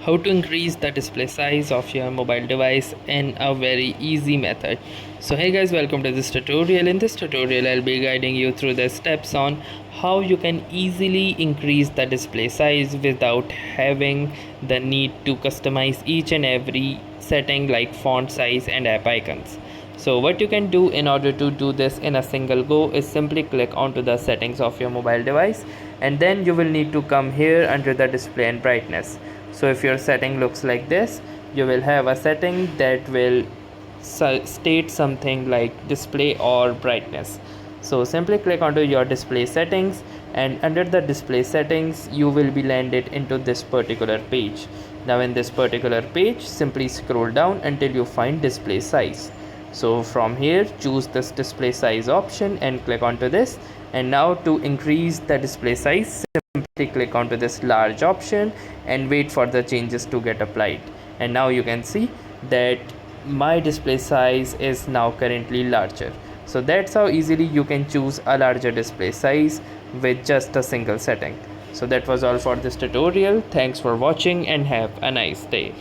how to increase the display size of your mobile device in a very easy method. So hey guys, welcome to this tutorial. In this tutorial I'll be guiding you through the steps on how you can easily increase the display size without having the need to customize each and every setting like font size and app icons. So what you can do in order to do this in a single go is simply click onto the settings of your mobile device, and then you will need to come here under the display and brightness. So if your setting looks like this, you will have a setting that will state something like display or brightness. So simply click onto your display settings, and under the display settings you will be landed into this particular page. Now in this particular page, simply scroll down until you find display size. So from here choose this display size option and click onto this, and now to increase the display size simply click onto this large option and wait for the changes to get applied. And now you can see that my display size is now currently larger. So that's how easily you can choose a larger display size with just a single setting. So that was all for this tutorial. Thanks for watching and have a nice day.